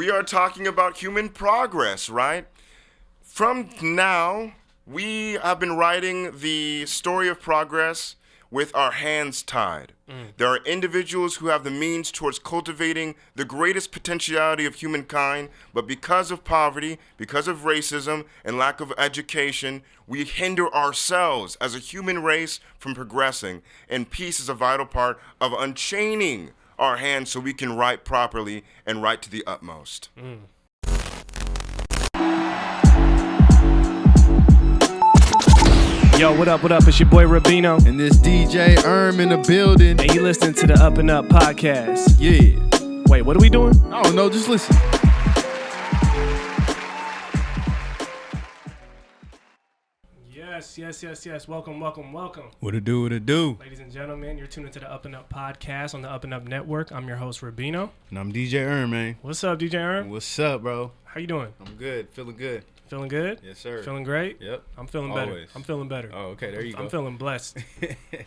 we are talking about human progress, right? From now, we have been writing the story of progress with our hands tied. There are individuals who have the means towards cultivating the greatest potentiality of humankind, but because of poverty, because of racism, and lack of education, we hinder ourselves as a human race from progressing, and peace is a vital part of unchaining our hands so we can write properly and write to the utmost. Yo, what up, It's your boy Rubino. And this DJ in the building. And you listening to the UpNUp Podcast. Yeah. Wait, what are we doing? I don't know, just listen. Yes. Welcome. What it do? Ladies and gentlemen, you're tuned into the UpNUp Podcast on the UpNUp Network. I'm your host, Rubino. And I'm DJ man. What's up, DJ Erm? What's up, bro? How you doing? I'm good. Feeling good. Feeling good? Yes, sir. Feeling great? Yep. I'm feeling better. Always. I'm feeling better. Oh, okay. There you go. I'm feeling blessed.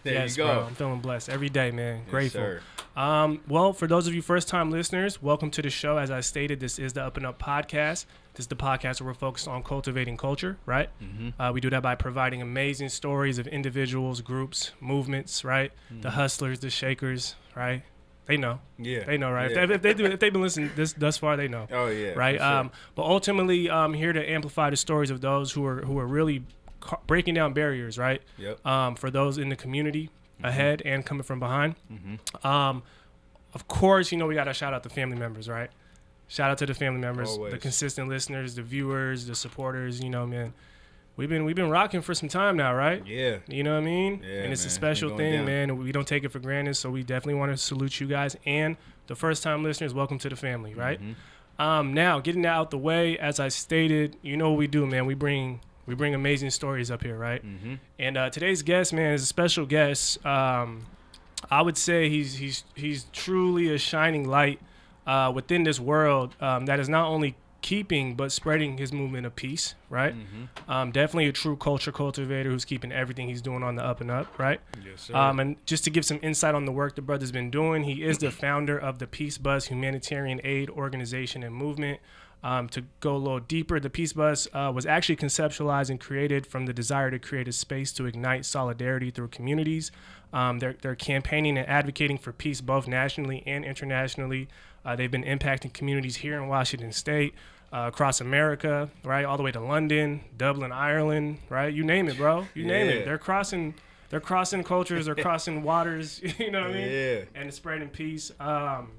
There you go. Bro. I'm feeling blessed every day, man. Yes, Grateful. Sir. Well, for those of you first-time listeners, welcome to the show. As I stated, this is the UpNUp Podcast. This is the podcast where we're focused on cultivating culture, right? Mm-hmm. We do that by providing amazing stories of individuals, groups, movements, right? The hustlers, the shakers, right? They know. Yeah. They know, right? Yeah. If they've been listening thus far, they know. Oh, yeah. Right. Sure. But ultimately, I'm here to amplify the stories of those who are really breaking down barriers, right? Yep. For those in the community ahead and coming from behind. Mm-hmm. Of course, we got to shout out the family members, right? Shout out to the family members, Always. the consistent listeners, the viewers, the supporters. Man, we've been rocking for some time now, right? Yeah. You know what I mean? Yeah, and it's man. a special Been thing, going down. man. We don't take it for granted, so we definitely want to salute you guys. And the first-time listeners, welcome to the family, right? Mm-hmm. Now, getting that out the way, as I stated, you know what we do, man. We bring amazing stories up here, right? Mm-hmm. And today's guest, man, is a special guest. I would say he's truly a shining light within this world that is not only keeping but spreading his movement of peace, right? Definitely a true culture cultivator who's keeping everything he's doing on the up and up, right? Yes, sir. And just to give some insight on the work the brother's been doing, he is the founder of the Peace Bus Humanitarian Aid Organization and Movement. To go a little deeper, the Peace Bus was actually conceptualized and created from the desire to create a space to ignite solidarity through communities. They're campaigning and advocating for peace both nationally and internationally. They've been impacting communities here in Washington State, across America, right, all the way to London, Dublin, Ireland, right? You name it, bro. You name it. They're crossing cultures, they're crossing waters, you know what I mean? Yeah. And it's spreading peace. But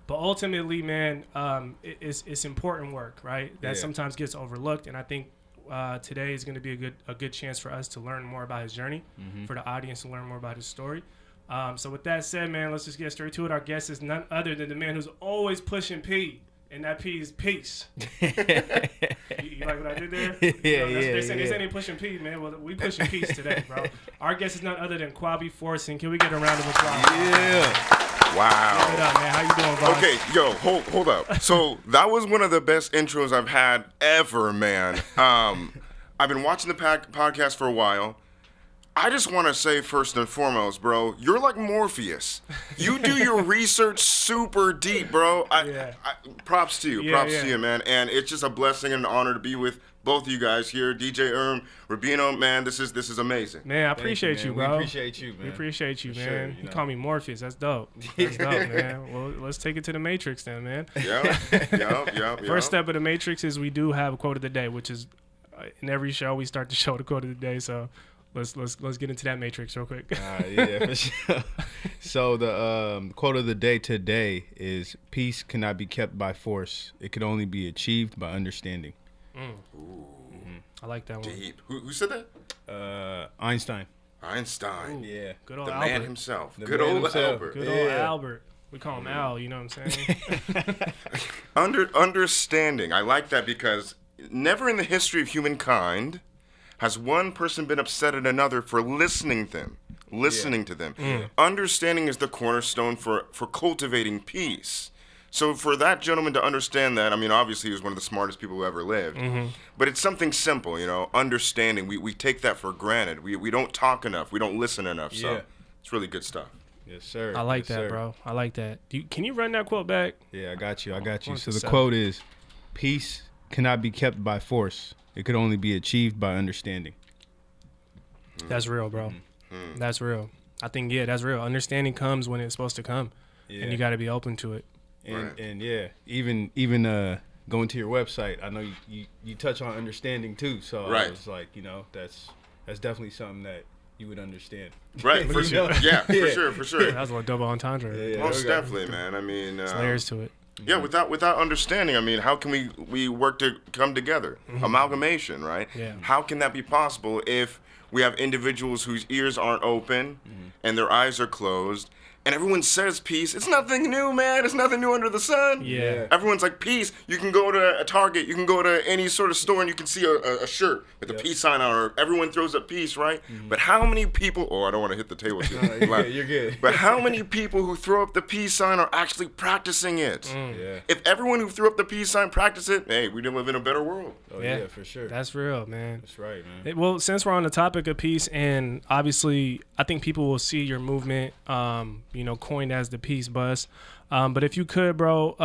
ultimately, man, it's important work, right? That sometimes gets overlooked, and I think today is going to be a good chance for us to learn more about his journey, for the audience to learn more about his story. So with that said, man, let's just get straight to it. Our guest is none other than the man who's always pushing P, and that P is peace. You like what I did there? They say they pushing P, man. Well, we pushing peace today, bro. Our guest is none other than Kwabi Forson. Can we get a round of applause? Yeah. Wow. Give it up, man. How you doing, bro? Okay, yo, hold up. So that was one of the best intros I've had ever, man. I've been watching the podcast for a while. I just want to say first and foremost, bro, you're like Morpheus. You do your research super deep, bro. Props to you. Props to you, man. And it's just a blessing and an honor to be with both of you guys here. DJ Rubino, man, this is amazing. Man, I appreciate you, bro. We appreciate you, man. We appreciate you, For man. sure, You call me Morpheus. That's dope. That's dope, man. Well, let's take it to the Matrix then, man. Yeah. First step of the Matrix is we do have a quote of the day, which is in every show we start the show with a quote of the day. So let's get into that Matrix real quick. Yeah, for sure. So the quote of the day today is: "Peace cannot be kept by force. It can only be achieved by understanding." Ooh. I like that one. Deep. Who said that? Einstein. Einstein. Yeah. Good old The Albert. man himself. The Good man old himself. Albert. Good old Albert. We call him Al, you know what I'm saying? Understanding. I like that because never in the history of humankind has one person been upset at another for listening to them. Understanding is the cornerstone for cultivating peace. So for that gentleman to understand that, I mean, obviously he was one of the smartest people who ever lived. But it's something simple, understanding. We take that for granted. We don't talk enough. We don't listen enough. So it's really good stuff. Yes, sir. I like Yes, that, sir. bro. I like that. Can you run that quote back? Yeah, I got you. So the So- quote is, "Peace cannot be kept by force. It could only be achieved by understanding." That's real, bro. That's real. I think, yeah, that's real. Understanding comes when it's supposed to come, Yeah. and you got to be open to it. And yeah, even going to your website, I know you touch on understanding too. So I Right. was like, that's definitely something that you would understand. Right, for sure. Yeah, for sure. That was a little double entendre. Yeah, Most okay. definitely, man. I mean, There's layers to it. yeah, without understanding, I mean, how can we work to come together? Amalgamation, right? Yeah. How can that be possible if we have individuals whose ears aren't open and their eyes are closed? And everyone says peace. It's nothing new, man. It's nothing new under the sun. Yeah. Everyone's like, peace. You can go to a Target. You can go to any sort of store and you can see a shirt with a peace sign on it. Everyone throws up peace, right? But how many people... Oh, I don't want to hit the table too loud. You're good. But how many people who throw up the peace sign are actually practicing it? Yeah. If everyone who threw up the peace sign practiced it, hey, we'd live in a better world. Oh yeah, for sure. That's real, man. That's right, man. Well, since we're on the topic of peace, and obviously, I think people will see your movement, coined as the Peace Bus. But if you could, bro,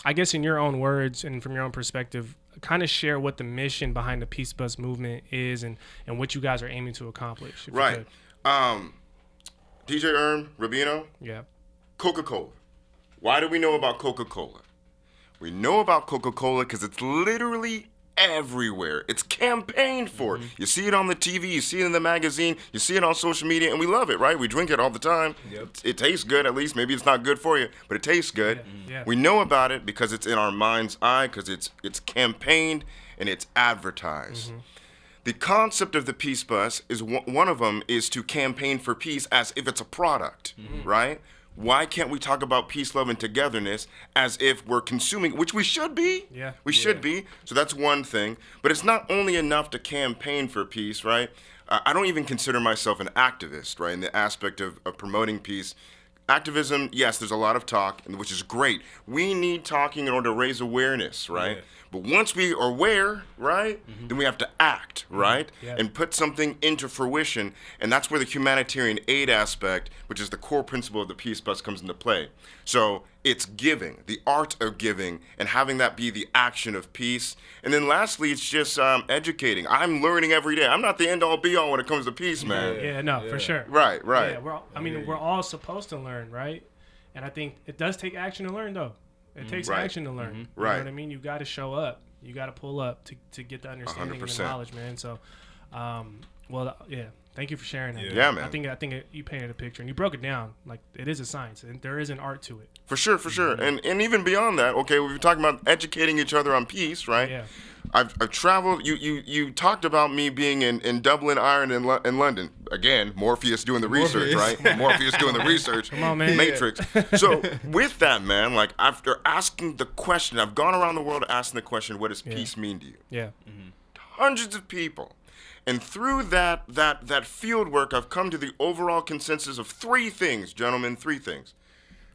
I guess in your own words and from your own perspective, kind of share what the mission behind the Peace Bus movement is and what you guys are aiming to accomplish. If you Right. could. DJ Erm, Rubino, Yeah. Coca-Cola. Why do we know about Coca-Cola? We know about Coca-Cola because it's literally everywhere. It's campaigned for. You see it on the TV, you see it in the magazine, you see it on social media, and we love it, right? We drink it all the time. Yep. It tastes good, at least. Maybe it's not good for you, but it tastes good. Yeah. We know about it because it's in our mind's eye, because it's campaigned and it's advertised. The concept of the Peace Bus is one of them is to campaign for peace as if it's a product, right? Why can't we talk about peace, love, and togetherness as if we're consuming, which we should be? Yeah. We should be. So that's one thing. But it's not only enough to campaign for peace, right? I don't even consider myself an activist, right, in the aspect of promoting peace. Activism, yes, there's a lot of talk, which is great. We need talking in order to raise awareness, right? Yeah. But once we are aware, right, then we have to act, right, Yeah. and put something into fruition. And that's where the humanitarian aid aspect, which is the core principle of the Peace Bus, comes into play. So it's giving, the art of giving, and having that be the action of peace. And then lastly, it's just educating. I'm learning every day. I'm not the end-all, be-all when it comes to peace, man. Yeah, no, for sure. Right. Yeah, we're all supposed to learn, right? And I think it does take action to learn, though. It takes Right. action to learn. You Right. know what I mean? You got to show up. You got to pull up to get the understanding and the 100%. knowledge, man. So, yeah. Thank you for sharing that. Yeah, man. I think you painted a picture and you broke it down. Like, it is a science and there is an art to it. For sure. And even beyond that, okay, we've been talking about educating each other on peace, right? Yeah. I've traveled. You talked about me being in Dublin, Ireland, and London. Again, Morpheus doing the research, right? Morpheus doing the research. Come on, man. Matrix. So with that, man, like after asking the question, I've gone around the world asking the question, what does peace mean to you? Yeah. Hundreds of people. And through that field work, I've come to the overall consensus of three things, gentlemen, three things.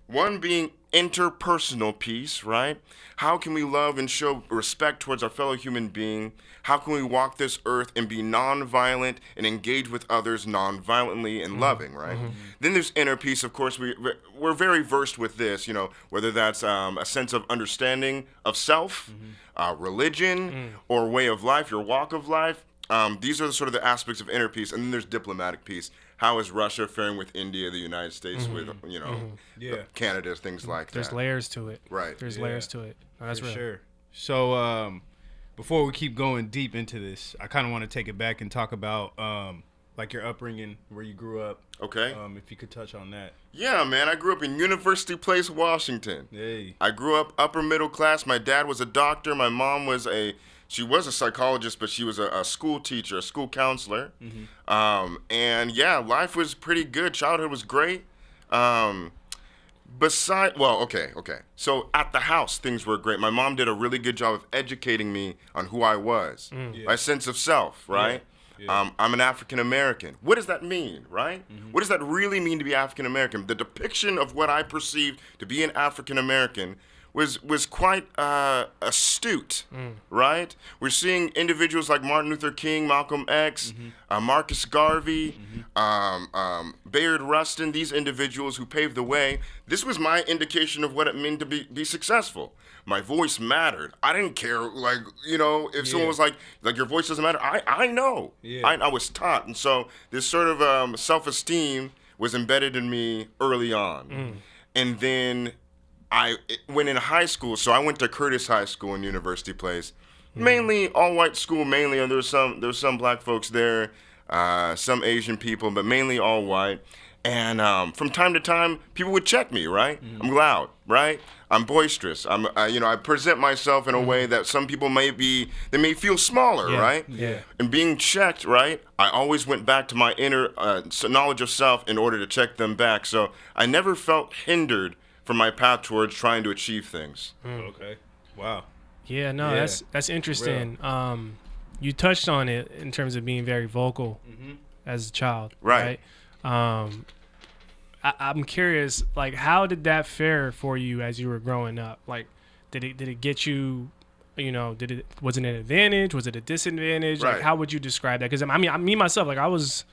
One being interpersonal peace, right? How can we love and show respect towards our fellow human being? How can we walk this earth and be nonviolent and engage with others nonviolently and loving, right? Then there's inner peace. Of course, we're very versed with this, whether that's a sense of understanding of self, religion, or way of life, your walk of life. These are sort of the aspects of inner peace. And then there's diplomatic peace. How is Russia faring with India, the United States, with, Canada, things like There's that. layers to it. Right. There's Yeah. layers to it. No, that's For real. sure. So before we keep going deep into this, I kind of want to take it back and talk about like your upbringing, where you grew up. Okay. If you could touch on that. Yeah, man. I grew up in University Place, Washington. Hey. I grew up upper middle class. My dad was a doctor. My mom was a psychologist, but she was a school teacher, a school counselor. And yeah, life was pretty good. Childhood was great. Okay. So at the house, things were great. My mom did a really good job of educating me on who I was, my sense of self, right? Yeah. I'm an African American. What does that mean, right? What does that really mean to be African American? The depiction of what I perceived to be an African American was quite astute, right? We're seeing individuals like Martin Luther King, Malcolm X, Marcus Garvey, Bayard Rustin, these individuals who paved the way. This was my indication of what it meant to be successful. My voice mattered. I didn't care, like, you know, if someone was like your voice doesn't matter. I know. Yeah. I was taught. And so this sort of self-esteem was embedded in me early on. And then I went in high school. So I went to Curtis High School in University Place. Mainly all-white school, mainly. And there was some black folks there, some Asian people, but mainly all white. And from time to time, people would check me, right? I'm loud, right? I'm boisterous. I present myself in a way that some people may feel smaller, right? Yeah. And being checked, right? I always went back to my inner knowledge of self in order to check them back. So I never felt hindered from my path towards trying to achieve things. Okay. Wow. Yeah, no, that's interesting. You touched on it in terms of being very vocal as a child, right? I'm curious, like, how did that fare for you as you were growing up? Like, did it get you, you know, was it an advantage? Was it a disadvantage? Right. Like, how would you describe that? Because I mean, me myself, like, I was,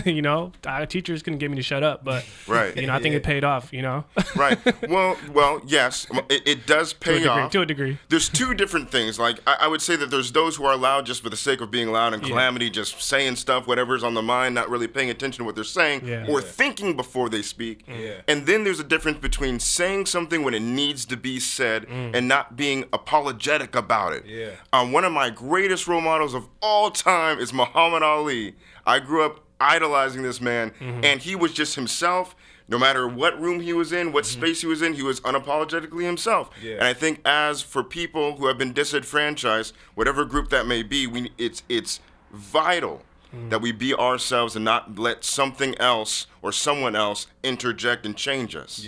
you know, teachers couldn't get me to shut up, but right. you know, I think it paid off, you know. Right. Well, yes, it does pay off to a degree. There's two different things. Like I would say that there's those who are loud just for the sake of being loud, and calamity, just saying stuff, whatever's on the mind, not really paying attention to what they're saying or thinking before they speak. And then there's a difference between saying something when it needs to be said and not being apologetic about it. One of my greatest role models of all time is Muhammad Ali. I grew up idolizing this man, and he was just himself. No matter what room he was in, what space he was in, he was unapologetically himself. And I think as for people who have been disenfranchised, whatever group that may be, it's vital that we be ourselves and not let something else or someone else interject and change us.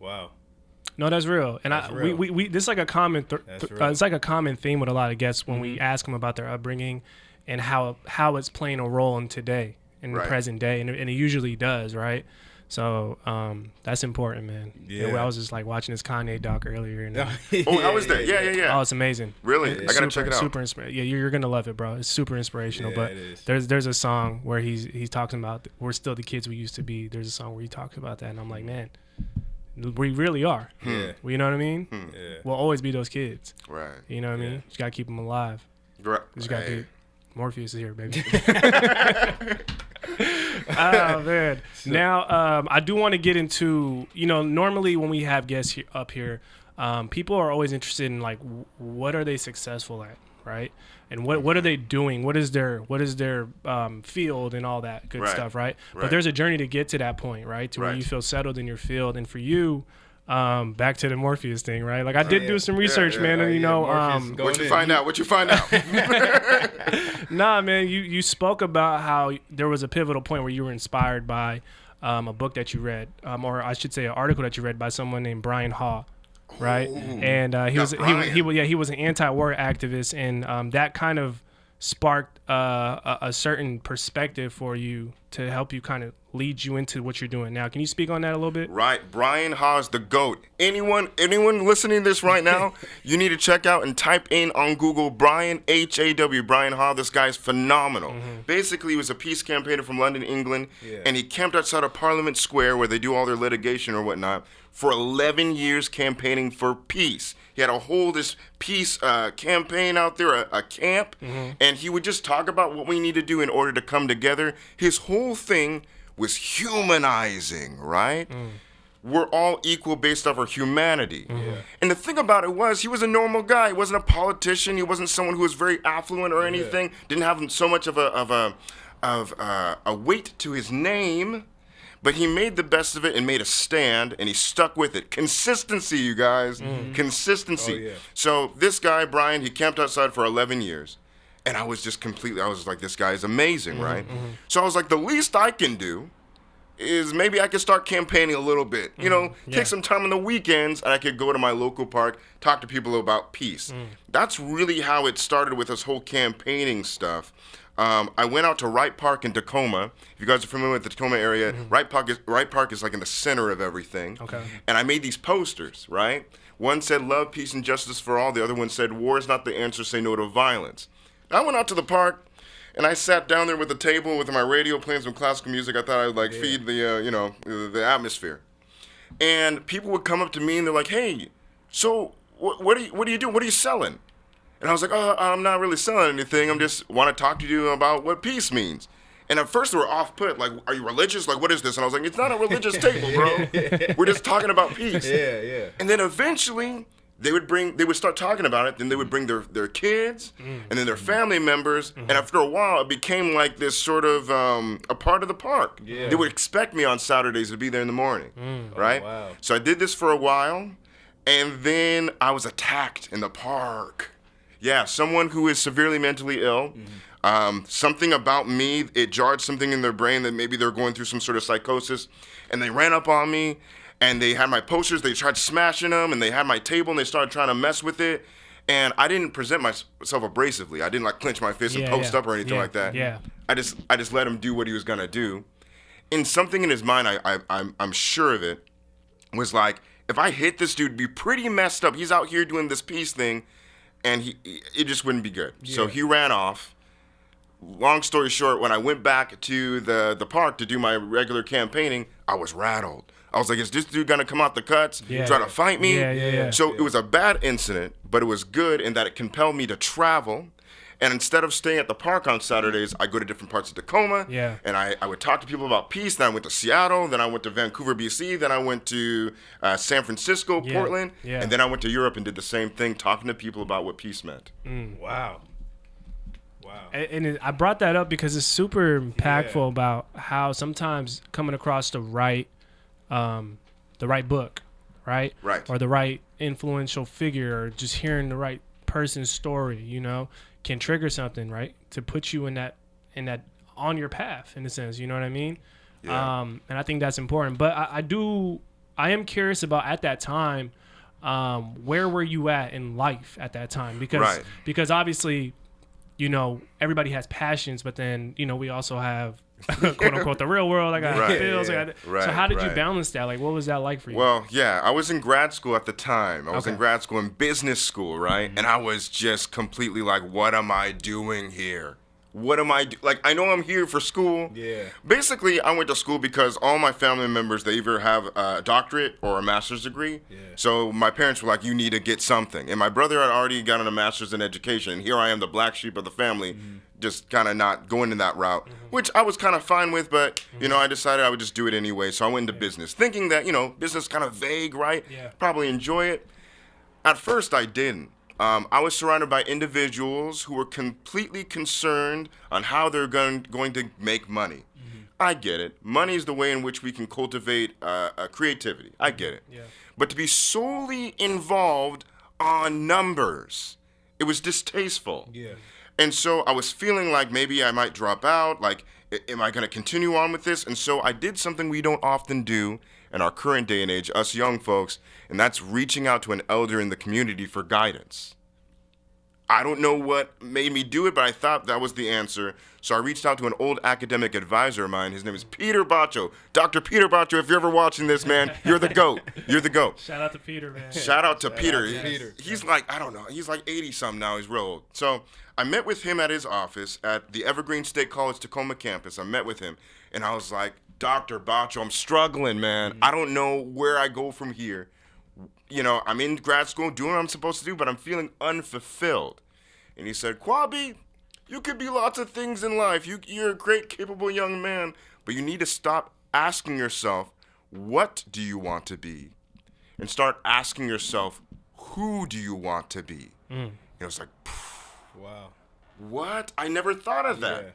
Wow. No, that's real, and we this is like a common it's like a common theme with a lot of guests when we ask them about their upbringing and how it's playing a role in today, in the present day, and it usually does, right? So that's important, man. I was just like watching this Kanye doc earlier. And, how was that? Yeah. Oh, it's amazing. Really? I gotta check it out. Super you're gonna love it, bro. It's super inspirational. But there's a song where he's talking about we're still the kids we used to be. There's a song where he talks about that, and I'm like, man, we really are. You know what I mean? We'll always be those kids. Right. You know what I mean? You gotta keep them alive. Right. You just gotta do. Morpheus is here, baby. Oh, man. Now, I do want to get into, you know, normally when we have guests up here, people are always interested in, like, what are they successful at, right? And what are they doing? What is their field and all that good stuff, right? But there's a journey to get to that point, right? To where you feel settled in your field. And for you, back to the Morpheus thing, right? Like I did do some research, man, and you know, what you find out? Nah, man, you spoke about how there was a pivotal point where you were inspired by a book that you read, or I should say, an article that you read by someone named Brian Haw, right? And he was an anti-war activist, and that kind of sparked a certain perspective for you to help you kind of lead you into what you're doing now. Can you speak on that a little bit? Right. Brian Haw's the GOAT. Anyone listening to this right now, you need to check out and type in on Google Brian, H-A-W, Brian Haw. This guy's phenomenal. Basically, he was a peace campaigner from London, England, and he camped outside of Parliament Square where they do all their litigation or whatnot for 11 years campaigning for peace. He had this peace campaign out there, a camp, and he would just talk about what we need to do in order to come together. His whole thing was humanizing, right? We're all equal based off our humanity. And the thing about it was, he was a normal guy. He wasn't a politician. He wasn't someone who was very affluent or anything. Didn't have so much of a weight to his name. But he made the best of it and made a stand, and he stuck with it. Consistency, you guys. Consistency. So this guy, Brian, he camped outside for 11 years. And I was like, this guy is amazing, right? So I was like, the least I can do is maybe I could start campaigning a little bit. You know, take some time on the weekends, and I could go to my local park, talk to people about peace. That's really how it started with this whole campaigning stuff. I went out to Wright Park in Tacoma. If you guys are familiar with the Tacoma area, Wright Park is like in the center of everything. Okay. And I made these posters, right? One said love, peace, and justice for all. The other one said war is not the answer, say no to violence. I went out to the park, and I sat down there with a table with my radio playing some classical music. I thought I would feed the atmosphere. And people would come up to me and they're like, "Hey, so what do you do? What are you selling?" And I was like, "Oh, I'm not really selling anything. I'm just want to talk to you about what peace means." And at first they were off-put, like, "Are you religious? Like, what is this?" And I was like, "It's not a religious table, bro. We're just talking about peace." Yeah. And then eventually they would start talking about it. Then they would bring their kids and then their family members. And after a while, it became like this sort of a part of the park. Yeah. They would expect me on Saturdays to be there in the morning, right? Oh, wow. So I did this for a while, and then I was attacked in the park. Yeah, someone who is severely mentally ill. Something about me, it jarred something in their brain that maybe they're going through some sort of psychosis. And they ran up on me, and they had my posters. They tried smashing them, and they had my table, and they started trying to mess with it. And I didn't present myself abrasively. I didn't like clench my fist and post up or anything like that. Yeah. I just let him do what he was gonna do. And something in his mind, I'm sure of it, was like, if I hit this dude, be pretty messed up. He's out here doing this peace thing, and it just wouldn't be good. Yeah. So he ran off. Long story short, when I went back to the park to do my regular campaigning, I was rattled. I was like, is this dude gonna come out the cuts, try to fight me? Yeah. So it was a bad incident, but it was good in that it compelled me to travel. And instead of staying at the park on Saturdays, I go to different parts of Tacoma. Yeah. And I would talk to people about peace. Then I went to Seattle. Then I went to Vancouver, BC. Then I went to San Francisco, Portland. Yeah. And then I went to Europe and did the same thing, talking to people about what peace meant. Wow. And I brought that up because it's super impactful about how sometimes coming across the right book, right? Right. Or the right influential figure, or just hearing the right person's story, can trigger something, right? To put you in that on your path, in a sense, you know what I mean? Yeah. And I think that's important. But I am curious about, at that time, where were you at in life at that time? Because obviously, everybody has passions, but then, we also have quote unquote the real world. I got bills. Yeah. So how did you balance that? Like, what was that like for you? Well, yeah, I was in grad school at the time. I was in grad school in business school, right? And I was just completely like, what am I doing here? What am I like? I know I'm here for school. Yeah. Basically, I went to school because all my family members, they either have a doctorate or a master's degree. Yeah. So my parents were like, you need to get something. And my brother had already gotten a master's in education. And here I am, the black sheep of the family, just kind of not going in that route, which I was kind of fine with. But, I decided I would just do it anyway. So I went into business, thinking that, business kind of vague, right? Yeah. Probably enjoy it. At first, I didn't. I was surrounded by individuals who were completely concerned on how they're going to make money. I get it. Money is the way in which we can cultivate creativity. I get it. Yeah. But to be solely involved on numbers, it was distasteful. Yeah. And so I was feeling like maybe I might drop out. Like, am I going to continue on with this? And so I did something we don't often do in our current day and age, us young folks, and that's reaching out to an elder in the community for guidance. I don't know what made me do it, but I thought that was the answer. So I reached out to an old academic advisor of mine. His name is Peter Baccio. Dr. Peter Baccio, if you're ever watching this, man, you're the GOAT. You're the GOAT. Shout out to Peter, man. Shout out to Peter. Peter. He's like, I don't know, he's like 80-something now. He's real old. So I met with him at his office at the Evergreen State College Tacoma campus. I met with him, and I was like, Dr. Baccio, I'm struggling, man. I don't know where I go from here. I'm in grad school doing what I'm supposed to do, but I'm feeling unfulfilled. And he said, Kwabi, you could be lots of things in life. You're a great, capable young man, but you need to stop asking yourself, what do you want to be? And start asking yourself, who do you want to be? And it was like, Wow. what? I never thought of that. Yeah.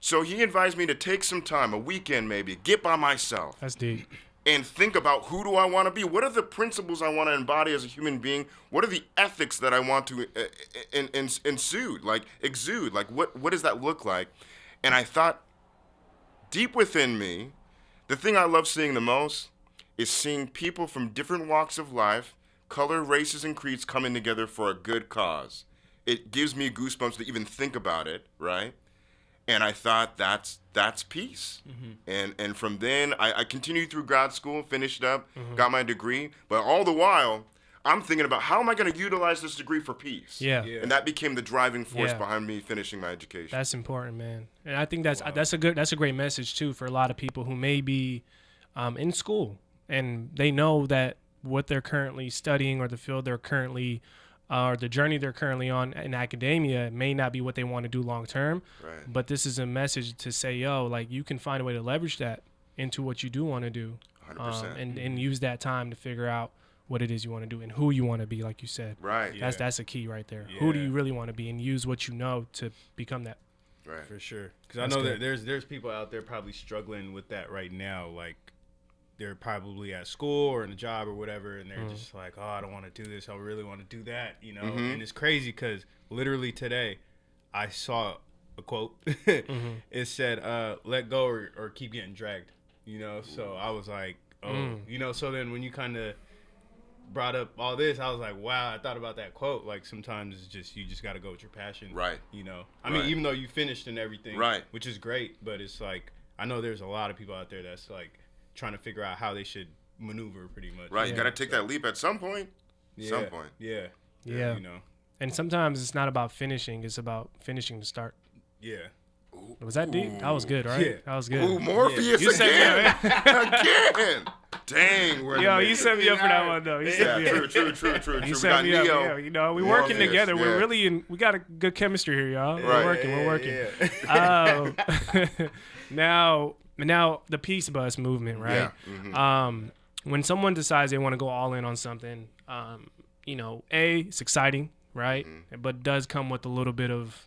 So he advised me to take some time, a weekend maybe, get by myself. That's deep. And think about, who do I want to be? What are the principles I want to embody as a human being? What are the ethics that I want to exude? Like, what does that look like? And I thought, deep within me, the thing I love seeing the most is seeing people from different walks of life, color, races, and creeds coming together for a good cause. It gives me goosebumps to even think about it, right? And I thought, that's peace. And from then, I continued through grad school, finished up, got my degree. But all the while, I'm thinking about how am I going to utilize this degree for peace? Yeah. And that became the driving force Yeah. behind me finishing my education. That's important, man. And I think that's a great message too for a lot of people who may be in school and they know that what they're currently studying or the field they're currently or the journey they're currently on in academia may not be what they want to do long term. Right. But this is a message to say, yo, like you can find a way to leverage that into what you do want to do, 100%. and use that time to figure out what it is you want to do and who you want to be, like you said. Right. That's a key right there. Yeah. Who do you really want to be, and use what you know to become that. Right. For sure. Because I That's know good. that there's people out there probably struggling with that right now. Like, they're probably at school or in a job or whatever, and they're just like, oh, I don't want to do this. I really want to do that, you know? And it's crazy because literally today I saw a quote. It said, let go or keep getting dragged, you know? So I was like, oh, you know, so then when you kind of brought up all this, I was like, wow, I thought about that quote. Like, sometimes it's just, you just got to go with your passion. Right. You know? I mean, even though you finished and everything. Right. Which is great, but it's like, I know there's a lot of people out there that's like trying to figure out how they should maneuver pretty much. Right. You got to take that leap at some point. Yeah. Some point. Yeah. Yeah. You know? And sometimes it's not about finishing; it's about finishing to start. Yeah. Was that deep? That was good, right? Yeah. That was good. Ooh, Morpheus You again. Again. Dang. We're in Yo, the you mix. set me up for that one though. You set me Yeah, up. true. You We set got me up. Neo. Yeah, you know, we're working Morpheus, together. yeah. We're really we got a good chemistry here, y'all. Right. We're working. Now the peace bus movement, right? Yeah. When someone decides they want to go all in on something, you know, it's exciting, right? But it does come with a little bit of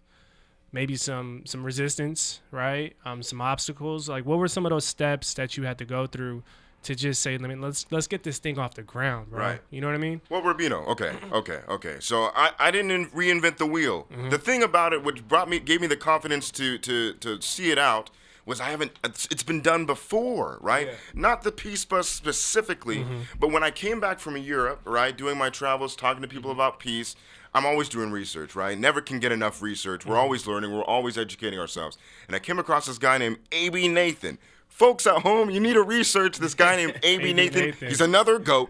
maybe some resistance, right? Some obstacles. Like, what were some of those steps that you had to go through to just say, let's get this thing off the ground, bro? Right. You know what I mean? Well, Rubino, okay. So I didn't reinvent the wheel. The thing about it, which gave me the confidence to see it out, was it's been done before, right? Yeah. Not the Peace Bus specifically, but when I came back from Europe, right, doing my travels, talking to people about peace, I'm always doing research, right? Never can get enough research. We're always learning. We're always educating ourselves. And I came across this guy named A.B. Nathan. Folks at home, you need to research this guy named A.B. Nathan. He's another GOAT.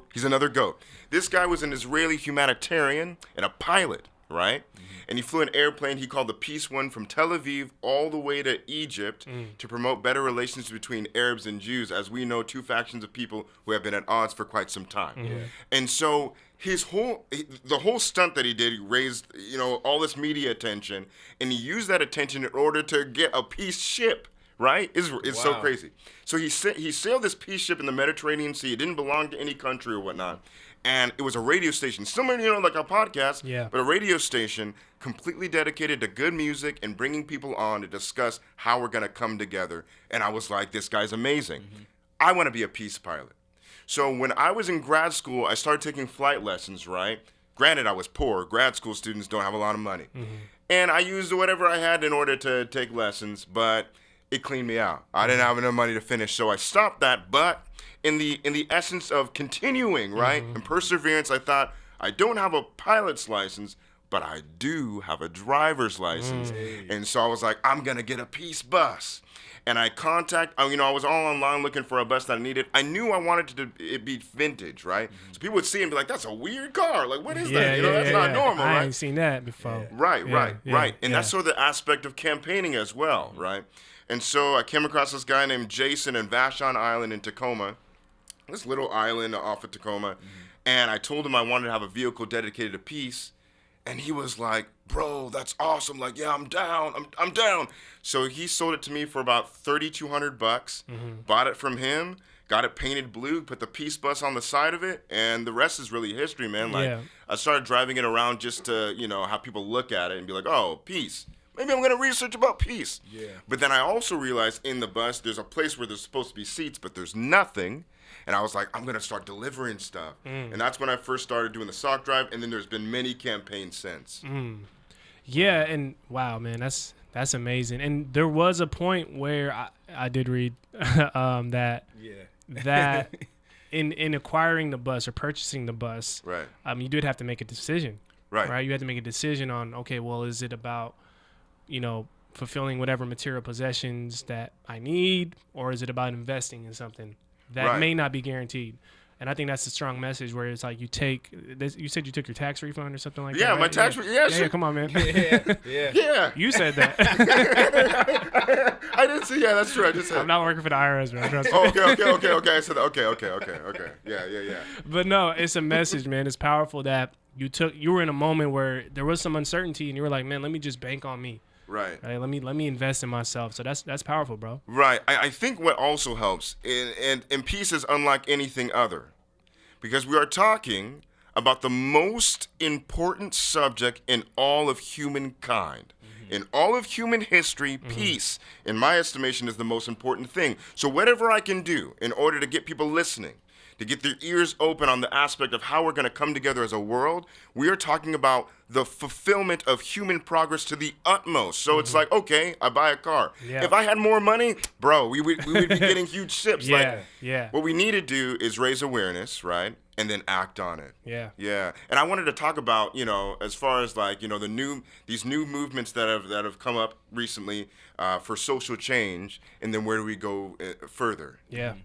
This guy was an Israeli humanitarian and a pilot, right? And he flew an airplane he called the Peace One from Tel Aviv all the way to Egypt to promote better relations between Arabs and Jews, as we know, two factions of people who have been at odds for quite some time. And so the whole stunt that he did, he raised, you know, all this media attention, and he used that attention in order to get a peace ship. Right? It's so crazy. So he sailed this peace ship in the Mediterranean Sea. It didn't belong to any country or whatnot. And it was a radio station, similar, you know, like a podcast, but a radio station completely dedicated to good music and bringing people on to discuss how we're going to come together. And I was like, this guy's amazing. I want to be a peace pilot. So when I was in grad school, I started taking flight lessons, right? Granted, I was poor. Grad school students don't have a lot of money. And I used whatever I had in order to take lessons, but it cleaned me out. I didn't have enough money to finish, so I stopped that. But in the essence of continuing, right, and perseverance, I thought, I don't have a pilot's license, but I do have a driver's license. And so I was like, I'm going to get a peace bus. And I I was all online looking for a bus that I needed. I knew I wanted it be vintage, right? So people would see it and be like, that's a weird car. Like, what is that? You know, that's not normal, right? I ain't seen that before. Right. And that's sort of the aspect of campaigning as well, right? And so I came across this guy named Jason in Vashon Island in Tacoma, this little island off of Tacoma. And I told him I wanted to have a vehicle dedicated to peace. And he was like, bro, that's awesome. Like, yeah, I'm down. I'm down. So he sold it to me for about $3,200. Bought it from him, got it painted blue, put the peace bus on the side of it. And the rest is really history, man. Like, I started driving it around just to, you know, have people look at it and be like, oh, peace. Maybe I'm going to research about peace. But then I also realized in the bus, there's a place where there's supposed to be seats, but there's nothing. And I was like, I'm going to start delivering stuff. And that's when I first started doing the sock drive. And then there's been many campaigns since. Yeah. And wow, man, that's amazing. And there was a point where I did read that in acquiring the bus or purchasing the bus, you did have to make a decision. Right. You had to make a decision on, okay, well, is it about, you know, fulfilling whatever material possessions that I need, or is it about investing in something that may not be guaranteed? And I think that's a strong message where it's like you take this. You said you took your tax refund or something like that. Yeah, right? my tax. Yeah, come on, man. Yeah. You said that. I didn't see. Yeah, that's true. I just said. I'm not working for the IRS, man. Trust me. Oh, okay. I said okay. Yeah. But no, it's a message, man. It's powerful that you were in a moment where there was some uncertainty, and you were like, man, let me just bank on me. Right. Let me invest in myself. So that's powerful, bro. Right. I think what also helps, and peace is unlike anything other, because we are talking about the most important subject in all of humankind. In all of human history, peace, in my estimation, is the most important thing. So whatever I can do in order to get people listening, to get their ears open on the aspect of how we're going to come together as a world, we are talking about the fulfillment of human progress to the utmost. So it's like, okay, I buy a car. Yeah. If I had more money, bro, we would be getting huge ships. Yeah. What we need to do is raise awareness, right? And then act on it. Yeah. And I wanted to talk about, as far as like, these new movements that have come up recently for social change, and then where do we go further? Yeah.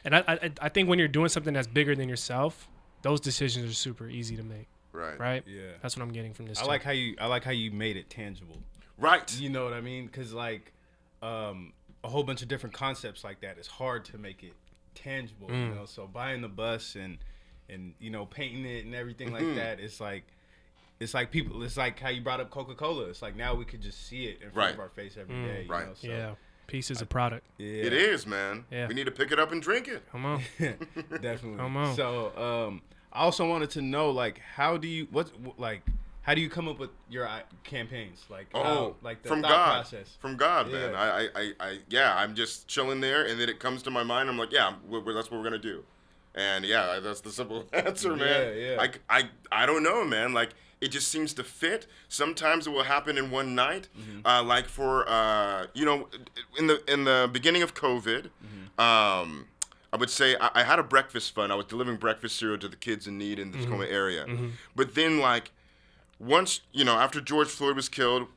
And I think when you're doing something that's bigger than yourself, those decisions are super easy to make. Right. Yeah. That's what I'm getting from this. I like how you made it tangible. Right. You know what I mean? Because like a whole bunch of different concepts like that, it's hard to make it tangible. You know, so buying the bus and painting it and everything like that, it's like people. It's like how you brought up Coca-Cola. It's like now we could just see it in front of our face every day. You know? So, yeah. Peace is a product. Yeah. It is, man. Yeah. We need to pick it up and drink it. Come on. Definitely. Come on. So I also wanted to know, like, how do you come up with your campaigns? Like, the from thought God. process. From God, Yeah. man. I'm just chilling there, and then it comes to my mind. I'm like, that's what we're gonna do, and that's the simple answer, man. Yeah. I don't know, man. Like, it just seems to fit. Sometimes it will happen in one night, like for in the beginning of COVID. I would say I had a breakfast fund. I was delivering breakfast cereal to the kids in need in the Tacoma area. But then, like, once, after George Floyd was killed,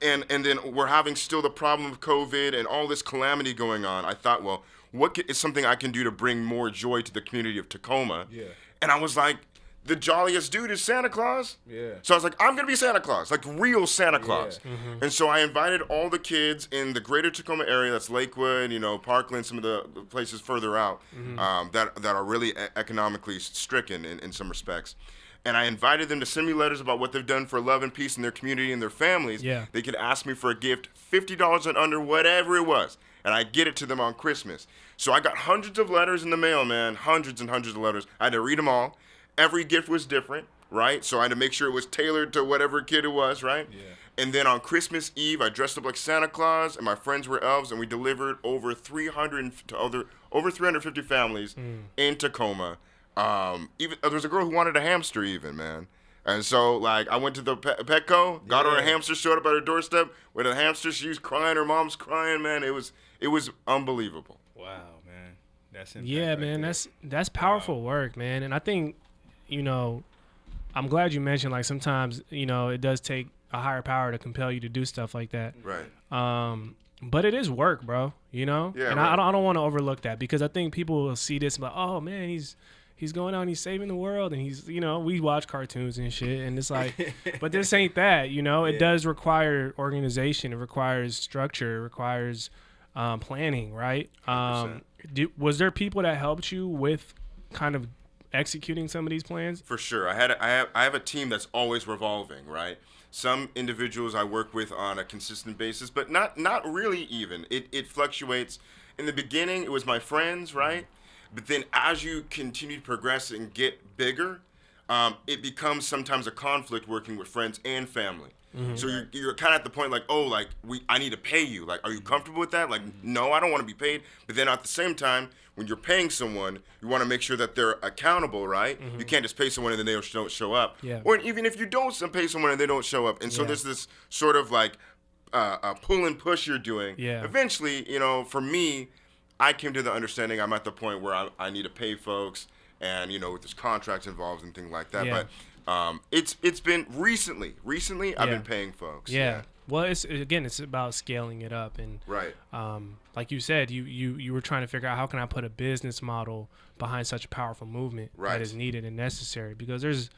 and then we're having still the problem of COVID and all this calamity going on, I thought, well, what is something I can do to bring more joy to the community of Tacoma? Yeah. And I was like, the jolliest dude is Santa Claus. Yeah. So I was like, I'm going to be Santa Claus, like real Santa Claus. Yeah. And so I invited all the kids in the greater Tacoma area, that's Lakewood, Parkland, some of the places further out that are really economically stricken in some respects. And I invited them to send me letters about what they've done for love and peace in their community and their families. Yeah. They could ask me for a gift, $50 and under, whatever it was. And I get it to them on Christmas. So I got hundreds of letters in the mail, man, hundreds and hundreds of letters. I had to read them all. Every gift was different, right? So I had to make sure it was tailored to whatever kid it was, right? Yeah. And then on Christmas Eve, I dressed up like Santa Claus, and my friends were elves, and we delivered over 350 families in Tacoma. Even there was a girl who wanted a hamster, even, man. And so, like, I went to the Petco, got her a hamster, showed up at her doorstep with a hamster. She was crying, her mom's crying, man. It was unbelievable. Wow, man, that's impact Yeah, right man, there. that's powerful work, man. And I think, I'm glad you mentioned, like, sometimes, it does take a higher power to compel you to do stuff like that. Right. But it is work, bro. Yeah, and right. I don't want to overlook that, because I think people will see this and be like, oh man, he's going out and he's saving the world, and he's, we watch cartoons and shit, and it's like, but this ain't that, it does require organization, it requires structure, it requires planning, right? Was there people that helped you with kind of executing some of these plans? For sure. I have a team that's always revolving, right? Some individuals I work with on a consistent basis, but not really even. It fluctuates. In the beginning, it was my friends, right? But then as you continue to progress and get bigger, it becomes sometimes a conflict working with friends and family. So you're kind of at the point like, oh, like I need to pay you. Like, are you comfortable with that? Like, no, I don't want to be paid. But then at the same time, when you're paying someone, you want to make sure that they're accountable, right? You can't just pay someone and then they don't show up. Yeah. Or even if you don't pay someone and they don't show up. And so there's this sort of like pull and push you're doing. Yeah. Eventually, for me, I came to the understanding I'm at the point where I need to pay folks, and there's contracts involved and things like that. Yeah. But it's been recently I've been paying folks. Yeah. Well, it's about scaling it up, and Right. like you said, you were trying to figure out how can I put a business model behind such a powerful movement that is needed and necessary, because there's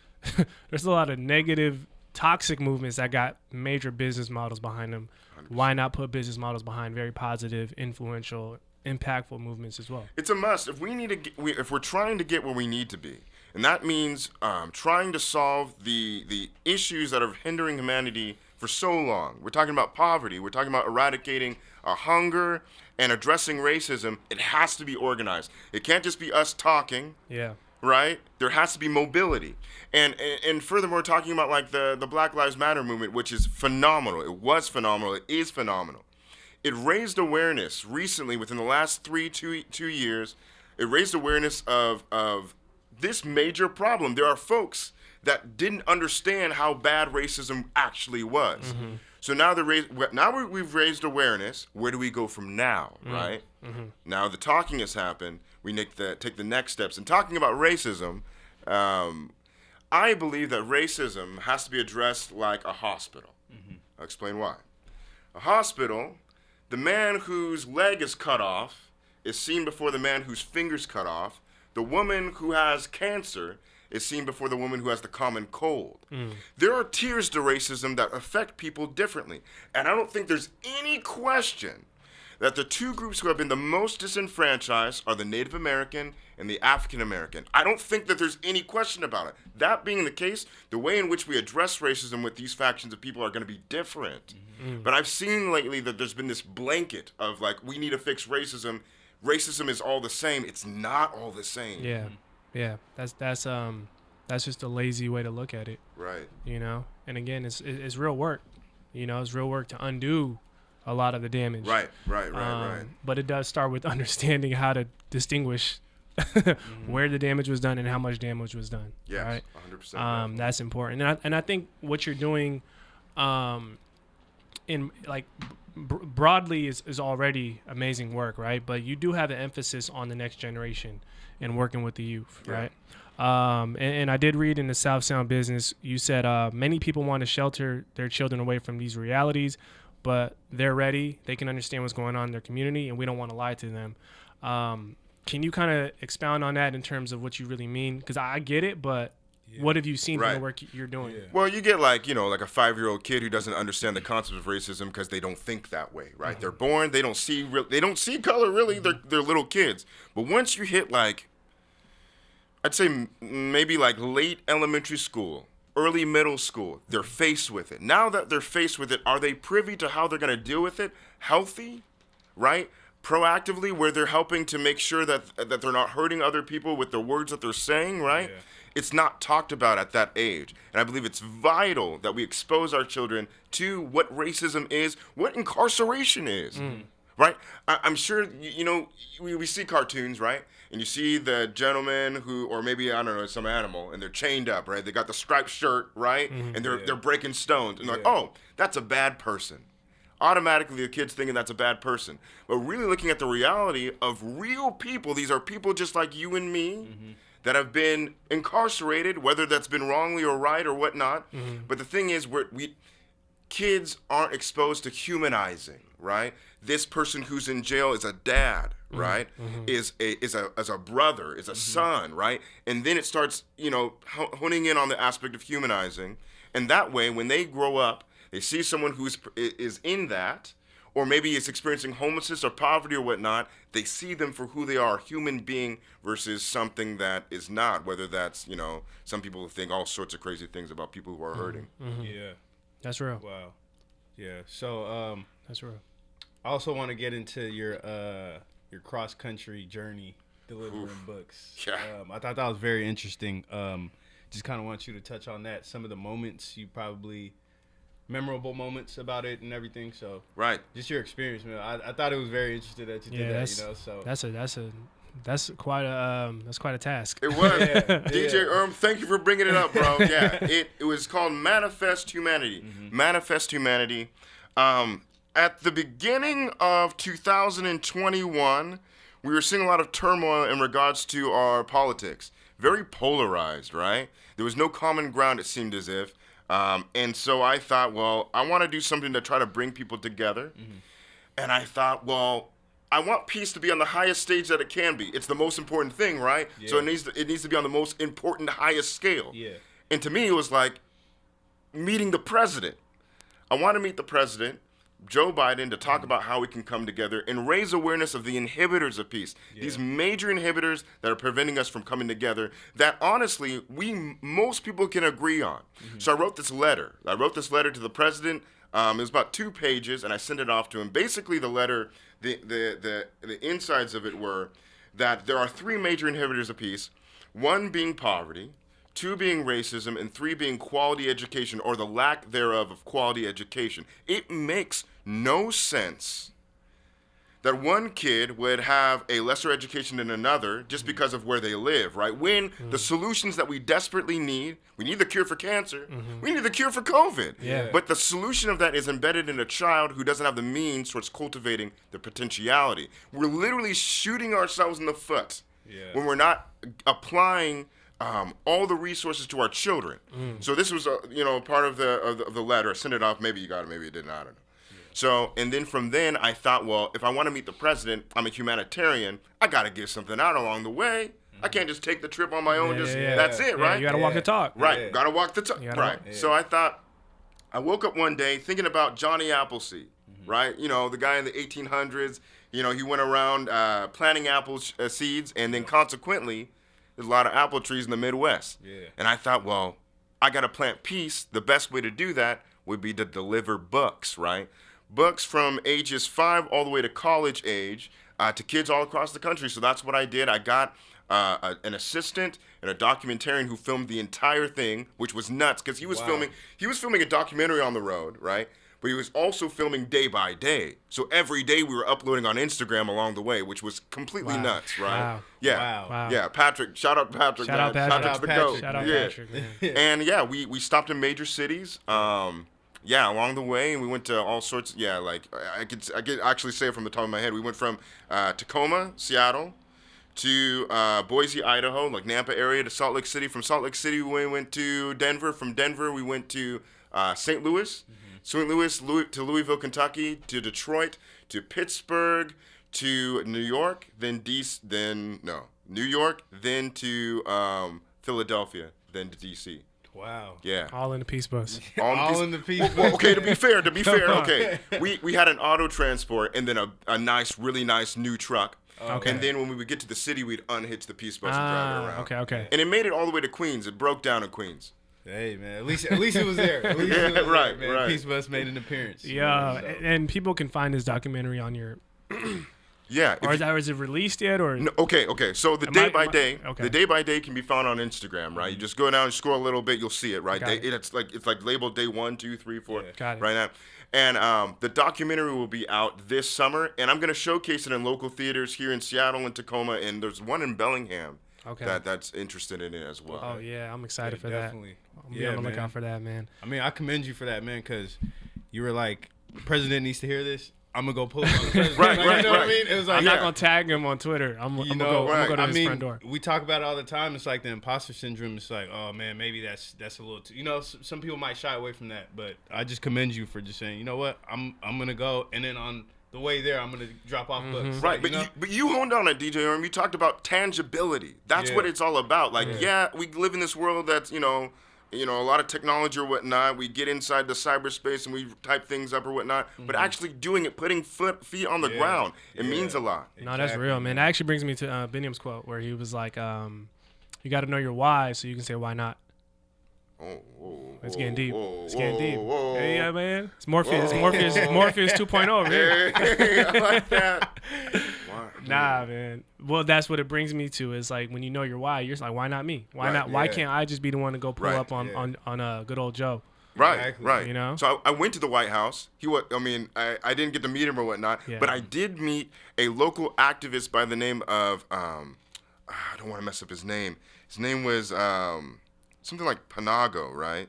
there's a lot of negative, toxic movements that got major business models behind them. 100%. Why not put business models behind very positive, influential, impactful movements as well? it's a must. If we're trying to get where we need to be, and that means trying to solve the issues that are hindering humanity for so long. We're talking about poverty. We're talking about eradicating hunger and addressing racism. It has to be organized. It can't just be us talking. Yeah. Right? There has to be mobility. And furthermore, talking about like the Black Lives Matter movement, which is phenomenal. It was phenomenal. It is phenomenal. It raised awareness recently, within the last two years. It raised awareness of this major problem. There are folks that didn't understand how bad racism actually was. Mm-hmm. So now we've raised awareness. Where do we go from now, right? Mm-hmm. Now the talking has happened. We take the next steps. And talking about racism, I believe that racism has to be addressed like a hospital. Mm-hmm. I'll explain why. A hospital, the man whose leg is cut off is seen before the man whose finger's cut off. The woman who has cancer is seen before the woman who has the common cold. There are tiers to racism that affect people differently. And I don't think there's any question that the two groups who have been the most disenfranchised are the Native American and the African American. I don't think that there's any question about it. That being the case, the way in which we address racism with these factions of people are going to be different. Mm-hmm. But I've seen lately that there's been this blanket of like, we need to fix racism. Racism is all the same. It's not all the same. Yeah. Yeah, that's just a lazy way to look at it. Right. You know, and again, it's real work. You know, it's real work to undo a lot of the damage. Right. But it does start with understanding how to distinguish where the damage was done and how much damage was done. Yes, right? 100%. That's important, and I think what you're doing, in like broadly is already amazing work, right? But you do have an emphasis on the next generation and working with the youth, right? And I did read in the South Sound Business, you said many people want to shelter their children away from these realities, but they're ready. They can understand what's going on in their community, and we don't want to lie to them. Can you kind of expound on that in terms of what you really mean? Because I get it, but what have you seen from the work you're doing? Yeah. Well, you get like a 5-year-old kid who doesn't understand the concept of racism because they don't think that way, right? Mm-hmm. They're born, they don't see color really. Mm-hmm. They're little kids. But once you hit I'd say maybe like late elementary school, early middle school, they're faced with it. Now that they're faced with it, are they privy to how they're going to deal with it? Healthy, right? Proactively, where they're helping to make sure that they're not hurting other people with the words that they're saying, right? Yeah. It's not talked about at that age. And I believe it's vital that we expose our children to what racism is, what incarceration is, right? I'm sure, we see cartoons, right? And you see the gentleman who, or maybe, I don't know, some animal, and they're chained up, right? They got the striped shirt, right? Mm-hmm. And they're breaking stones. And they're like, oh, that's a bad person. Automatically, the kid's thinking that's a bad person. But really looking at the reality of real people, these are people just like you and me that have been incarcerated, whether that's been wrongly or right or whatnot. Mm-hmm. But the thing is, kids aren't exposed to humanizing, right? This person who's in jail is a dad, right? Mm-hmm. Is a brother, is a son, right? And then it starts, honing in on the aspect of humanizing. And that way, when they grow up, they see someone who is in that, or maybe is experiencing homelessness or poverty or whatnot, they see them for who they are, a human being versus something that is not, whether that's, some people think all sorts of crazy things about people who are hurting. Mm-hmm. Yeah. That's real. Wow. Yeah. So, that's real. I also want to get into your cross-country journey delivering books. Yeah. I thought that was very interesting. Just kind of want you to touch on that. Some of the moments memorable moments about it and everything. So just your experience, man. I thought it was very interesting that you did that. So that's quite a task. It was. DJ thank you for bringing it up, bro. Yeah, it was called Manifest Humanity. Mm-hmm. Manifest Humanity. At the beginning of 2021, we were seeing a lot of turmoil in regards to our politics. Very polarized, right? There was no common ground, it seemed as if. And so I thought, well, I want to do something to try to bring people together. And I thought, well, I want peace to be on the highest stage that it can be. It's the most important thing, right? Yeah. So it needs to be on the most important, highest scale. Yeah. And to me, it was like meeting the president. I want to meet the president, Joe Biden, to talk about how we can come together and raise awareness of the inhibitors of peace. Yeah. These major inhibitors that are preventing us from coming together that honestly, most people can agree on. So I wrote this letter. I wrote this letter to the president. It was about 2 pages, and I sent it off to him. Basically, the letter, the insides of it were that there are 3 major inhibitors of peace, 1 being poverty, 2 being racism, and 3 being quality education, or the lack thereof of quality education. It makes no sense that one kid would have a lesser education than another just because of where they live, right? When the solutions that we desperately need, we need the cure for cancer, we need the cure for COVID. Yeah. But the solution of that is embedded in a child who doesn't have the means towards cultivating the potentiality. We're literally shooting ourselves in the foot when we're not applying all the resources to our children. So this was, part of the letter. I sent it off. Maybe you got it. Maybe you didn't. I don't know. So, and then from then, I thought, well, if I want to meet the president, I'm a humanitarian. I got to give something out along the way. I can't just take the trip on my own. That's it, right? You got to walk the talk. Right. Yeah. Got to walk the talk. Right. So I thought, I woke up one day thinking about Johnny Appleseed, right? The guy in the 1800s. He went around planting apple seeds, and then consequently, there's a lot of apple trees in the Midwest. Yeah. And I thought, well, I got to plant peace. The best way to do that would be to deliver books, right? Books from ages 5 all the way to college age to kids all across the country. So that's what I did. I got an assistant and a documentarian who filmed the entire thing, which was nuts because he was filming a documentary on the road, right? But he was also filming day by day. So every day we were uploading on Instagram along the way, which was completely nuts, right? Wow. Yeah. Wow. Yeah, Patrick. Shout out Patrick. Shout out Patrick. Shout out to the GOAT. Shout out Yeah. Patrick, man. And yeah, we stopped in major cities. Along the way, and we went to all sorts. I could actually say it from the top of my head. We went from Tacoma, Seattle, to Boise, Idaho, like Nampa area, to Salt Lake City. From Salt Lake City, we went to Denver. From Denver, we went to St. Louis. St. Louis to Louisville, Kentucky, to Detroit, to Pittsburgh, to New York, New York, then to Philadelphia, then to D.C. Wow. Yeah. All in the peace bus. All in the peace bus. Well, okay, to be fair, okay. We had an auto transport and then a really nice new truck. Okay. And then when we would get to the city, we'd unhitch the peace bus and drive it around. Okay. And it made it all the way to Queens. It broke down in Queens. Hey man, at least it was there. At least it was right, there, man. right. Peace Bus made an appearance. Yeah, So. and people can find this documentary on your. Yeah. Or is it released yet? Or no, okay. So the day by day can be found on Instagram, right? You just go down and scroll a little bit, you'll see it, right? It's like labeled day 1, 2, 3, 4, Got it. right now. And the documentary will be out this summer, and I'm gonna showcase it in local theaters here in Seattle and Tacoma, and there's one in Bellingham. Okay. That's interested in it as well. Oh yeah, I'm excited for definitely. that. I'm on the lookout for that, man. I mean, I commend you for that, man, because you were like, the president needs to hear this. I'm gonna go pull it on the president. Right, You know what I mean? It was like, I'm not gonna tag him on Twitter. I'm gonna go to his front door. We talk about it all the time. It's like the imposter syndrome. It's like, oh man, maybe that's a little too. Some people might shy away from that, but I just commend you for just saying, you know what, I'm gonna go, and then on the way there, I'm gonna drop off books. Right, but you honed on it, DJ Orm. You talked about tangibility. That's what it's all about. Like, we live in this world that's a lot of technology or whatnot. We get inside the cyberspace and we type things up or whatnot. But actually doing it, putting feet on the ground, it means a lot. No, that's real, man. That actually brings me to Biniam's quote where he was like, "You got to know your why, so you can say why not." It's getting deep. It's getting deep. Hey, yeah, man. It's Morpheus. Morpheus 2.0 over here. I like that. Nah, man. Well, that's what it brings me to. Is like when you know your why, you're just like, why not me? Why not? Why can't I just be the one to go pull up on good old Joe? Right, Exactly. right. So I went to the White House. I didn't get to meet him or whatnot, but I did meet a local activist by the name of I don't want to mess up his name. His name was something like Panago, right?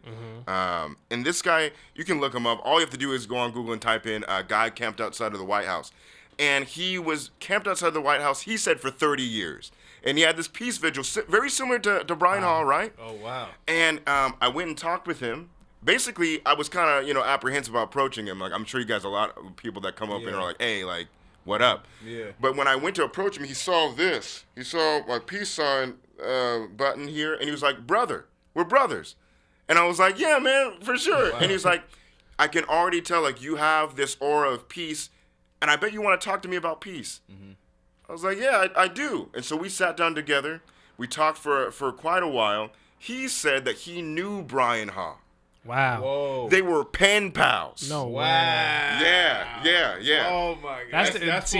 And this guy, you can look him up. All you have to do is go on Google and type in "guy camped outside of the White House." And he was camped outside the White House, he said, for 30 years. And he had this peace vigil, very similar to Brian Hall, right? Oh, wow. And I went and talked with him. basically, I was kind of, apprehensive about approaching him. Like, I'm sure you guys, a lot of people that come up and are like, hey, like, what up? Yeah. But when I went to approach him, he saw this. He saw my peace sign button here, and he was like, brother, we're brothers. And I was like, yeah, man, for sure. Wow. And he's like, I can already tell, like, you have this aura of peace, and I bet you want to talk to me about peace. Mm-hmm. I was like, yeah, I do. And so we sat down together. We talked for quite a while. He said that he knew Brian Ha. Wow. Whoa. They were pen pals. No wow. way. Yeah. Oh my God. That's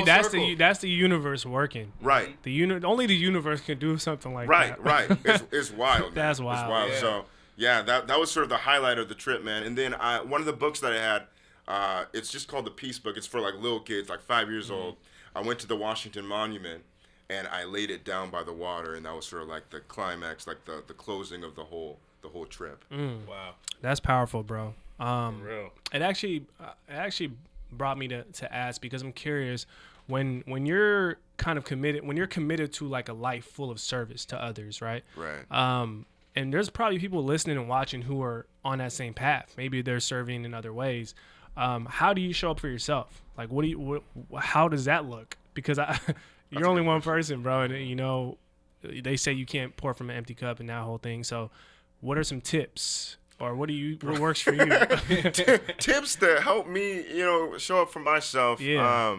the universe working. Right. Only the universe can do something like that. Right. It's wild. That's wild. It's wild. Yeah. So yeah, that was sort of the highlight of the trip, man. And then one of the books that I had, it's just called the Peace Book. It's for like little kids, like 5 years old. I went to the Washington Monument and I laid it down by the water, and that was sort of like the climax, like the closing of the whole trip. Wow. That's powerful, bro. For real. It actually brought me to ask, because I'm curious, when you're kind of committed, when you're committed to like a life full of service to others, right? Right. And there's probably people listening and watching who are on that same path. Maybe they're serving in other ways. How do you show up for yourself? Like, how does that look? Because you're only one person, bro, and they say you can't pour from an empty cup and that whole thing. So, what are some tips, or what works for you? Tips that help me, show up for myself. Yeah.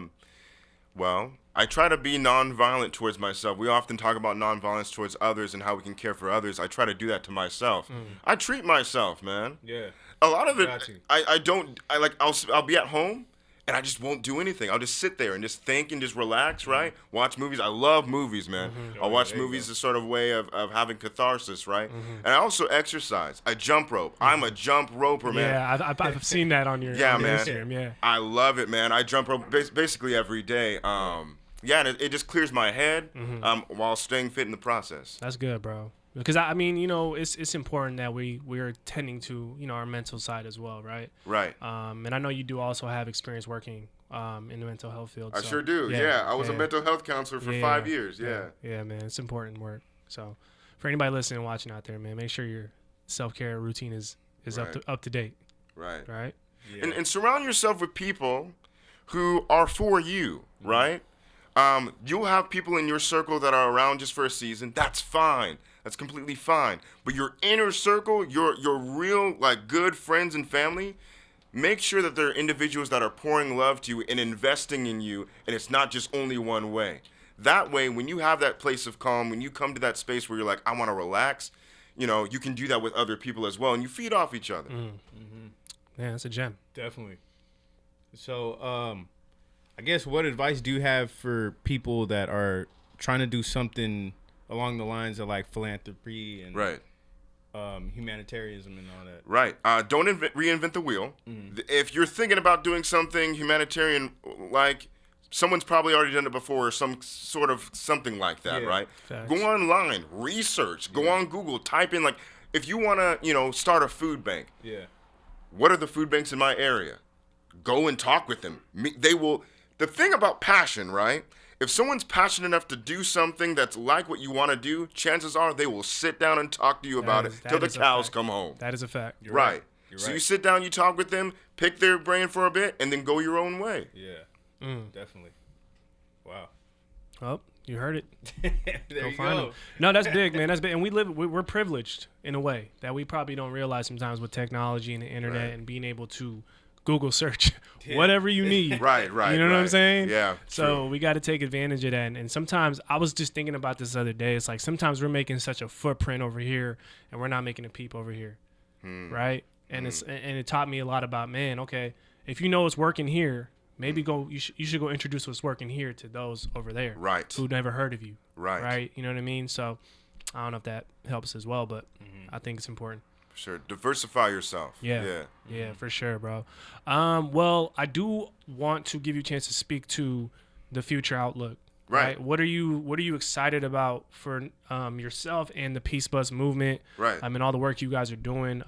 Well, I try to be nonviolent towards myself. We often talk about nonviolence towards others and how we can care for others. I try to do that to myself. I treat myself, man. Yeah. A lot of it, I'll be at home and I just won't do anything. I'll just sit there and just think and just relax, right? Watch movies. I love movies, man. I'll watch movies as sort of way of having catharsis, right? And I also exercise. I jump rope. I'm a jump roper, man. Yeah, I've seen that on your Instagram. Yeah. I love it, man. I jump rope basically every day. And it just clears my head while staying fit in the process. That's good, bro. Because I mean, it's important that we're tending to our mental side as well, right? Right. And I know you do also have experience working in the mental health field. I sure do. Yeah. I was a mental health counselor for 5 years. Yeah, man. It's important work. So for anybody listening and watching out there, man, make sure your self-care routine is right. up to date. Right. Right. Yeah. And surround yourself with people who are for you, right? You'll have people in your circle that are around just for a season. That's fine. That's completely fine. But your inner circle, your real, like, good friends and family, make sure that they're individuals that are pouring love to you and investing in you, and it's not just only one way. That way, when you have that place of calm, when you come to that space where you're like, I want to relax, you can do that with other people as well, and you feed off each other. Yeah, that's a gem. Definitely. So, I guess what advice do you have for people that are trying to do something along the lines of like philanthropy and right. Humanitarianism and all that? Right. Don't reinvent the wheel. If you're thinking about doing something humanitarian, like, someone's probably already done it before, or some sort of something like that, right? Facts. Go online, research, go on Google, type in, like, if you want to, start a food bank. Yeah. What are the food banks in my area? Go and talk with them. They will. The thing about passion, right? If someone's passionate enough to do something that's like what you want to do, chances are they will sit down and talk to you about it till the cows come home. That is a fact. You're right. You're So right. you sit down, you talk with them, pick their brain for a bit, and then go your own way. Yeah. Definitely. Wow. Oh, you heard it. There you Find go. them. No, that's big, man. That's big. And we're privileged in a way that we probably don't realize sometimes with technology and the internet Right. and being able to Google search whatever you need. Right. You know what I'm saying? Yeah. So true. we got to take advantage of that. And sometimes I was just thinking about this the other day. It's like sometimes we're making such a footprint over here and we're not making a peep over here. Right. And it taught me a lot about, man, okay, if you know it's working here, maybe you should go introduce what's working here to those over there. Right. Who never heard of you. Right. Right. You know what I mean? So I don't know if that helps as well, but I think it's important. Sure. Diversify yourself. Yeah, for sure, bro. Well, I do want to give you a chance to speak to the future outlook. Right. What are you excited about for yourself and the Peace Bus movement. Right. And all the work you guys are doing.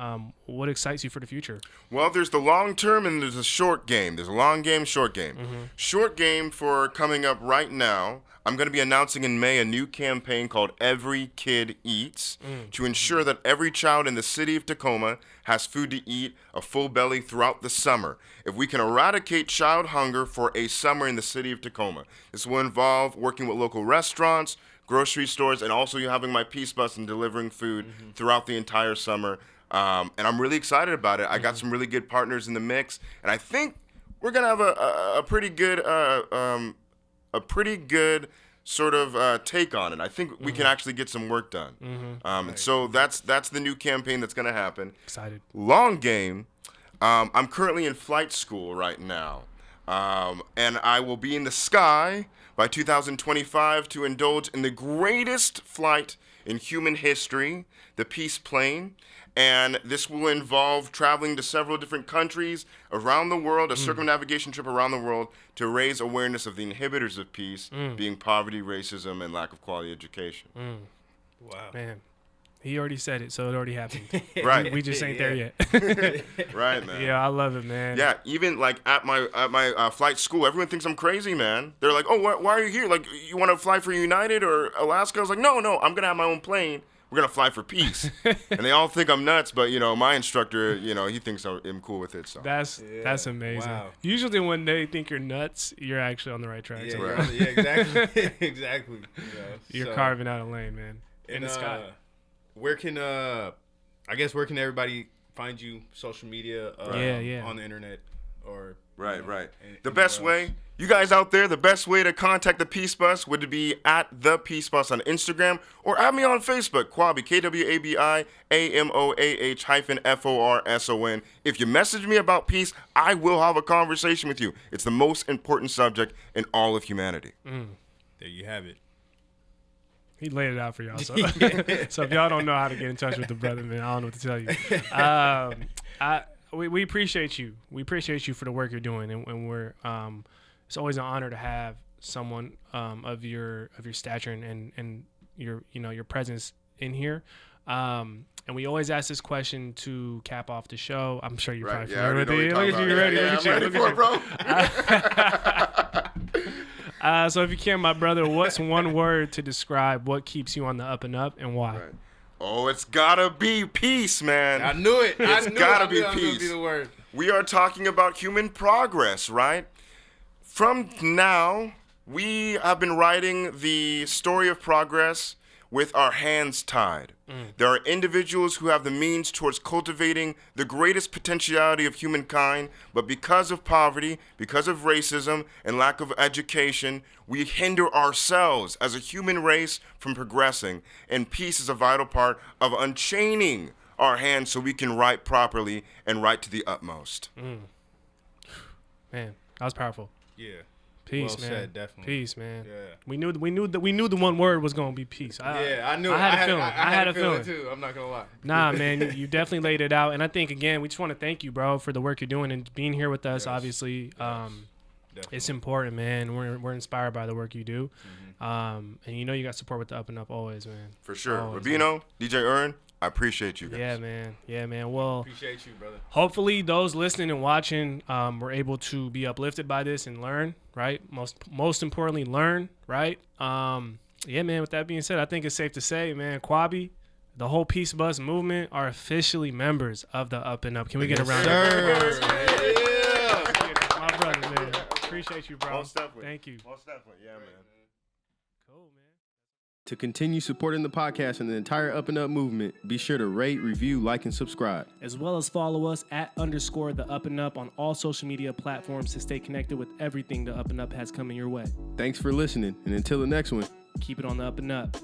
What excites you for the future? Well, there's the long term and there's a short game. There's a long game, short game. Short game for coming up right now. I'm going to be announcing in May a new campaign called Every Kid Eats to ensure that every child in the city of Tacoma has food to eat, a full belly throughout the summer. If we can eradicate child hunger for a summer in the city of Tacoma, this will involve working with local restaurants, grocery stores, and also you having my Peace Bus and delivering food throughout the entire summer. And I'm really excited about it. I got some really good partners in the mix, and I think we're going to have a pretty good sort of take on it. I think we can actually get some work done. And so that's the new campaign that's going to happen. Excited. Long game. I'm currently in flight school right now. And I will be in the sky by 2025 to indulge in the greatest flight in human history, the Peace Plane. And this will involve traveling to several different countries around the world, a circumnavigation trip around the world to raise awareness of the inhibitors of peace, being poverty, racism, and lack of quality education. Wow. Man, he already said it, so it already happened. Right. We just ain't there yet. Right, man. Yeah, I love it, man. Yeah, even like at my flight school, everyone thinks I'm crazy, man. They're like, "Oh, why are you here? Like, you want to fly for United or Alaska?" I was like, "No, I'm gonna have my own plane. We're gonna fly for peace." And they all think I'm nuts, but my instructor, he thinks I'm cool with it. So That's amazing. Wow. Usually when they think you're nuts, you're actually on the right track. Yeah, So Right. yeah, exactly. Exactly. you're carving out a lane, man. In the sky. Where can everybody find you? Social media, on the internet, or Right. The anywhere best else? way, you guys out there, the best way to contact the Peace Bus would be at the Peace Bus on Instagram or add me on Facebook, Kwabi, KWABI-AMOAH-FORSON. If you message me about peace, I will have a conversation with you. It's the most important subject in all of humanity. There you have it. He laid it out for y'all. So, so if y'all don't know how to get in touch with the brother, man, I don't know what to tell you. We appreciate you. We appreciate you for the work you're doing, and we're it's always an honor to have someone of your stature and your presence in here. And we always ask this question to cap off the show. I'm sure you're probably familiar with it. Look at you, ready. Yeah, I'm ready for it, bro. So if you can, my brother, what's one word to describe what keeps you on the up and up and why? Right. Oh, it's gotta be peace, man. I knew it. It's gotta be That was peace. gonna be the word. We are talking about human progress, right? From now, we have been writing the story of progress with our hands tied. There are individuals who have the means towards cultivating the greatest potentiality of humankind, but because of poverty, because of racism, and lack of education, we hinder ourselves as a human race from progressing, and peace is a vital part of unchaining our hands so we can write properly and write to the utmost. Man, that was powerful. Yeah. Peace, Well man. said, definitely. Peace, man. Yeah. We knew the one word was gonna be peace. I knew. I had a feeling. I had a feeling too. I'm not gonna lie. Nah, man, you definitely laid it out, and I think again, we just want to thank you, bro, for the work you're doing and being here with us. Yes. Obviously, Definitely. it's important, man. We're inspired by the work you do, and you got support with the Up and Up always, man. For sure. Always, Rubino, DJ Earn, I appreciate you guys. Yeah, man. Well, Appreciate you, brother. hopefully those listening and watching were able to be uplifted by this and learn, right? Most importantly, learn, right? Yeah, man, with that being said, I think it's safe to say, man, Kwabi, the whole Peace Bus movement are officially members of the Up and Up. Can we get a round of applause? My brother, man. Appreciate you, bro. Most definitely. Thank you. Most definitely. Yeah, man. Cool, man. To continue supporting the podcast and the entire Up and Up movement, be sure to rate, review, like, and subscribe. As well as follow us @_the Up and Up on all social media platforms to stay connected with everything the Up and Up has coming your way. Thanks for listening, and until the next one. Keep it on the Up and Up.